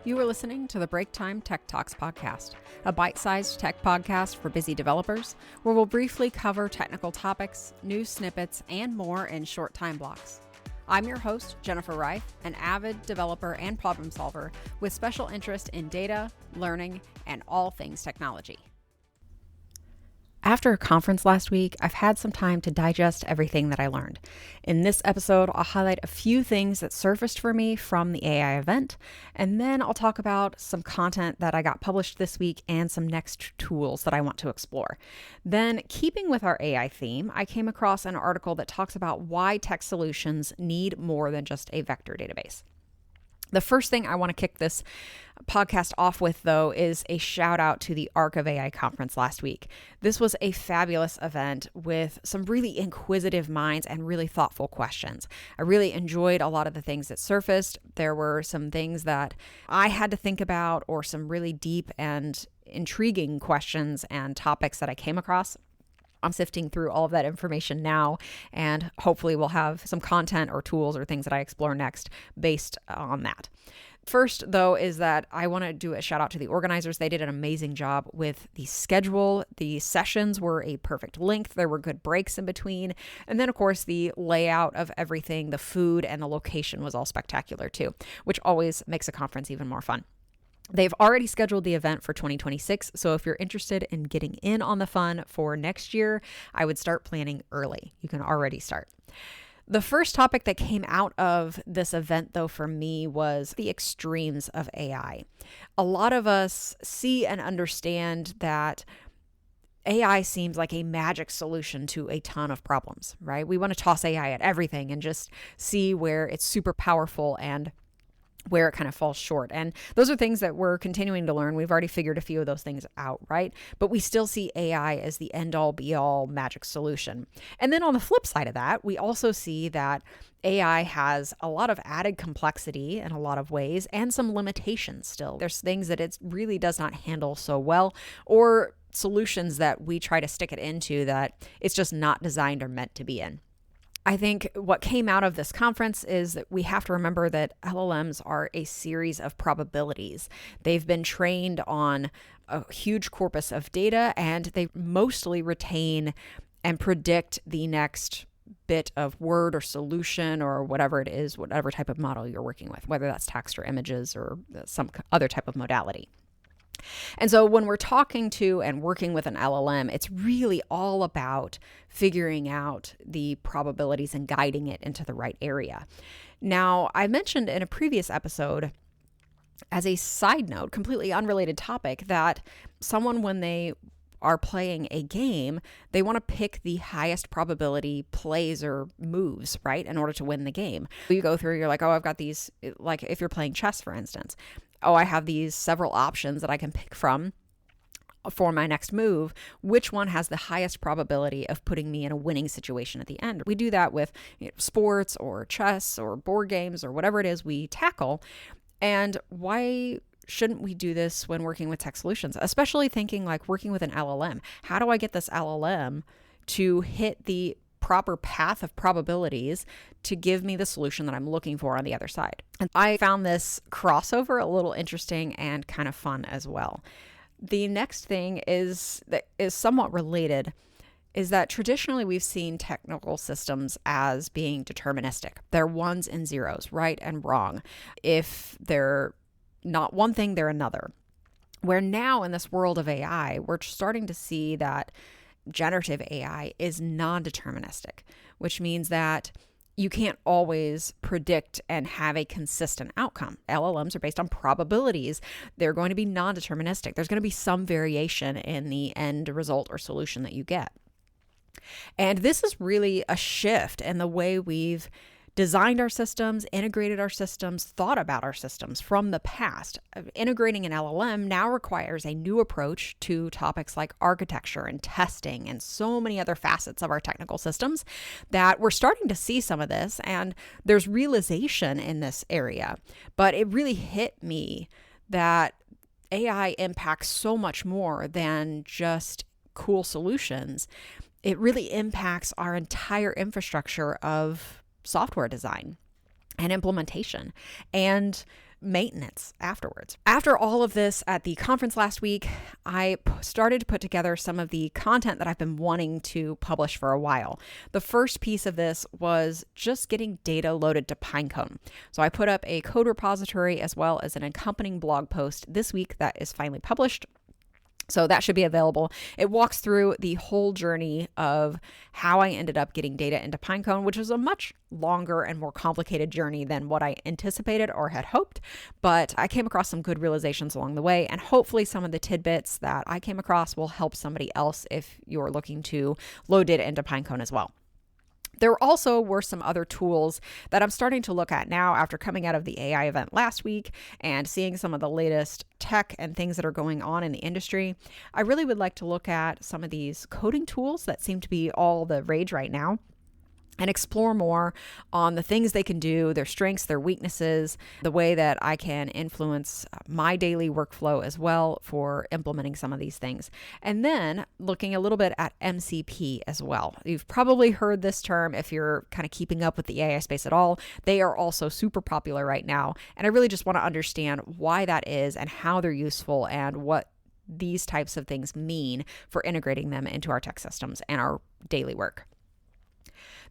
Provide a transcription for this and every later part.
You are listening to the Break Time Tech Talks podcast, a bite-sized tech podcast for busy developers, where we'll briefly cover technical topics, news snippets, and more in short time blocks. I'm your host, Jennifer Reif, an avid developer and problem solver with special interest in data, learning, and all things technology. After a conference last week, I've had some time to digest everything that I learned. In this episode, I'll highlight a few things that surfaced for me from the AI event, and then I'll talk about some content that I got published this week and some next tools that I want to explore. Then, keeping with our AI theme, I came across an article that talks about why tech solutions need more than just a vector database. The first thing I want to kick this podcast off with, though, is a shout out to the Arc of AI conference last week. This was a fabulous event with some really inquisitive minds and really thoughtful questions. I really enjoyed a lot of the things that surfaced. There were some things that I had to think about, or some really deep and intriguing questions and topics that I came across. I'm sifting through all of that information now, and hopefully we'll have some content or tools or things that I explore next based on that. First, though, is that I want to do a shout out to the organizers. They did an amazing job with the schedule. The sessions were a perfect length. There were good breaks in between. And then, of course, the layout of everything, the food and the location was all spectacular too, which always makes a conference even more fun. They've already scheduled the event for 2026, so if you're interested in getting in on the fun for next year, I would start planning early. You can already start. The first topic that came out of this event, though, for me was the extremes of AI. A lot of us see and understand that AI seems like a magic solution to a ton of problems, right? We want to toss AI at everything and just see where it's super powerful and where it kind of falls short. And those are things that we're continuing to learn. We've already figured a few of those things out, right? But we still see AI as the end-all be-all magic solution. And then on the flip side of that, we also see that AI has a lot of added complexity in a lot of ways and some limitations still. There's things that it really does not handle so well, or solutions that we try to stick it into that it's just not designed or meant to be in. I think what came out of this conference is that we have to remember that LLMs are a series of probabilities. They've been trained on a huge corpus of data, and they mostly retain and predict the next bit of word or solution or whatever it is, whatever type of model you're working with, whether that's text or images or some other type of modality. And so when we're talking to and working with an LLM, it's really all about figuring out the probabilities and guiding it into the right area. Now, I mentioned in a previous episode, as a side note, completely unrelated topic, that someone, when they are playing a game, they want to pick the highest probability plays or moves, right, in order to win the game. You go through, you're like, oh, I've got these, like if you're playing chess, for instance, oh, I have these several options that I can pick from for my next move. Which one has the highest probability of putting me in a winning situation at the end? We do that with sports or chess or board games or whatever it is we tackle. And why shouldn't we do this when working with tech solutions, especially thinking like working with an LLM? How do I get this LLM to hit the proper path of probabilities to give me the solution that I'm looking for on the other side? And I found this crossover a little interesting and kind of fun as well. The next thing that is somewhat related is that traditionally we've seen technical systems as being deterministic. They're ones and zeros, right and wrong. If they're not one thing, they're another. Where now in this world of AI, we're starting to see that generative AI is non-deterministic, which means that you can't always predict and have a consistent outcome. LLMs are based on probabilities. They're going to be non-deterministic. There's going to be some variation in the end result or solution that you get. And this is really a shift in the way we've designed our systems, integrated our systems, thought about our systems from the past. Integrating an LLM now requires a new approach to topics like architecture and testing and so many other facets of our technical systems that we're starting to see some of this, and there's realization in this area. But it really hit me that AI impacts so much more than just cool solutions. It really impacts our entire infrastructure of software design and implementation. And maintenance afterwards. After all of this at the conference last week, I started to put together some of the content that I've been wanting to publish for a while. The first piece of this was just getting data loaded to Pinecone. So I put up a code repository as well as an accompanying blog post this week that is finally published. So that should be available. It walks through the whole journey of how I ended up getting data into Pinecone, which was a much longer and more complicated journey than what I anticipated or had hoped. But I came across some good realizations along the way, and hopefully some of the tidbits that I came across will help somebody else if you're looking to load data into Pinecone as well. There also were some other tools that I'm starting to look at now after coming out of the AI event last week and seeing some of the latest tech and things that are going on in the industry. I really would like to look at some of these coding tools that seem to be all the rage right now, and explore more on the things they can do, their strengths, their weaknesses, the way that I can influence my daily workflow as well for implementing some of these things. And then looking a little bit at MCP as well. You've probably heard this term if you're kind of keeping up with the AI space at all. They are also super popular right now. And I really just want to understand why that is and how they're useful and what these types of things mean for integrating them into our tech systems and our daily work.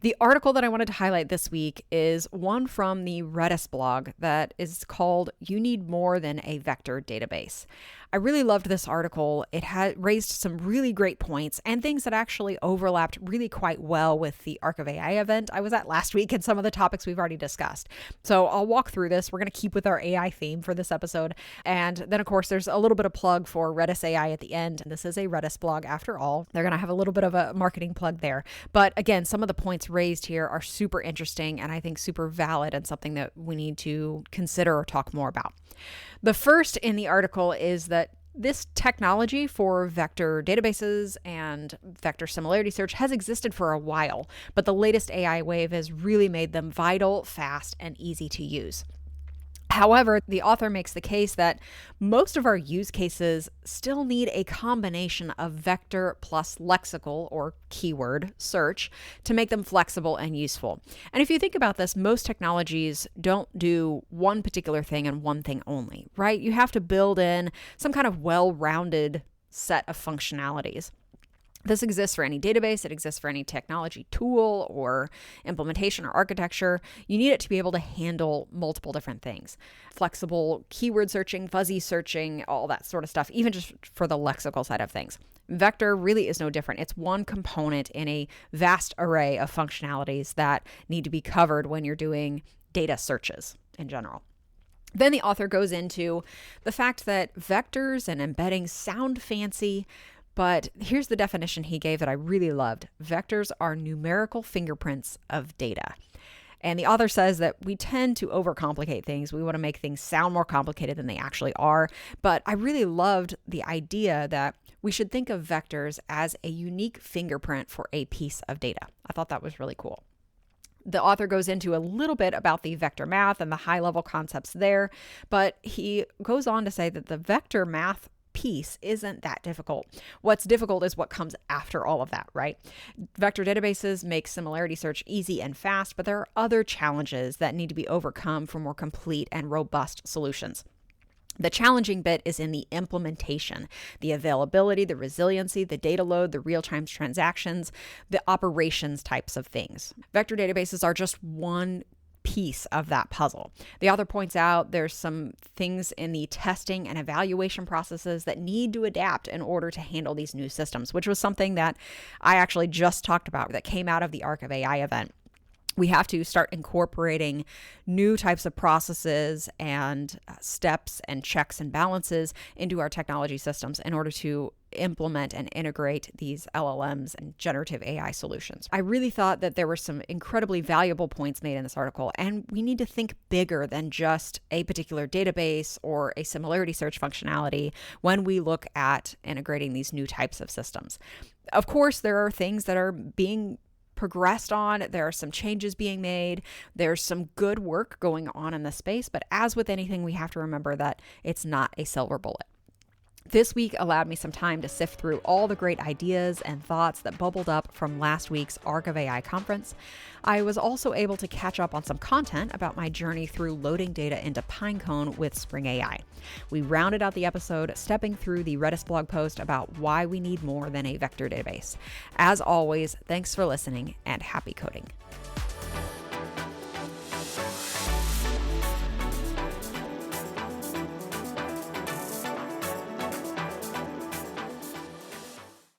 The article that I wanted to highlight this week is one from the Redis blog that is called "You Need More Than a Vector Database." I really loved this article. It had raised some really great points and things that actually overlapped really quite well with the Arc of AI event I was at last week and some of the topics we've already discussed. So I'll walk through this. We're going to keep with our AI theme for this episode. And then, of course, there's a little bit of plug for Redis AI at the end. And this is a Redis blog after all. They're going to have a little bit of a marketing plug there. But again, some of the points raised here are super interesting and I think super valid and something that we need to consider or talk more about. The first in the article is that this technology for vector databases and vector similarity search has existed for a while, but the latest AI wave has really made them vital, fast, and easy to use. However, the author makes the case that most of our use cases still need a combination of vector plus lexical or keyword search to make them flexible and useful. And if you think about this, most technologies don't do one particular thing and one thing only, right? You have to build in some kind of well-rounded set of functionalities. This exists for any database. It exists for any technology tool or implementation or architecture. You need it to be able to handle multiple different things. Flexible keyword searching, fuzzy searching, all that sort of stuff, even just for the lexical side of things. Vector really is no different. It's one component in a vast array of functionalities that need to be covered when you're doing data searches in general. Then the author goes into the fact that vectors and embeddings sound fancy, but here's the definition he gave that I really loved. Vectors are numerical fingerprints of data. And the author says that we tend to overcomplicate things. We want to make things sound more complicated than they actually are. But I really loved the idea that we should think of vectors as a unique fingerprint for a piece of data. I thought that was really cool. The author goes into a little bit about the vector math and the high-level concepts there, but he goes on to say that the vector math piece isn't that difficult. What's difficult is what comes after all of that, right? Vector databases make similarity search easy and fast, but there are other challenges that need to be overcome for more complete and robust solutions. The challenging bit is in the implementation, the availability, the resiliency, the data load, the real-time transactions, the operations types of things. Vector databases are just one piece of that puzzle. The author points out there's some things in the testing and evaluation processes that need to adapt in order to handle these new systems, which was something that I actually just talked about that came out of the Arc of AI event. We have to start incorporating new types of processes and steps and checks and balances into our technology systems in order to implement and integrate these LLMs and generative AI solutions. I really thought that there were some incredibly valuable points made in this article, and we need to think bigger than just a particular database or a similarity search functionality when we look at integrating these new types of systems. Of course, there are things that are being progressed on. There are some changes being made. There's some good work going on in the space, but as with anything, we have to remember that it's not a silver bullet. This week allowed me some time to sift through all the great ideas and thoughts that bubbled up from last week's Arc of AI conference. I was also able to catch up on some content about my journey through loading data into Pinecone with Spring AI. We rounded out the episode stepping through the Redis blog post about why we need more than a vector database. As always, thanks for listening and happy coding.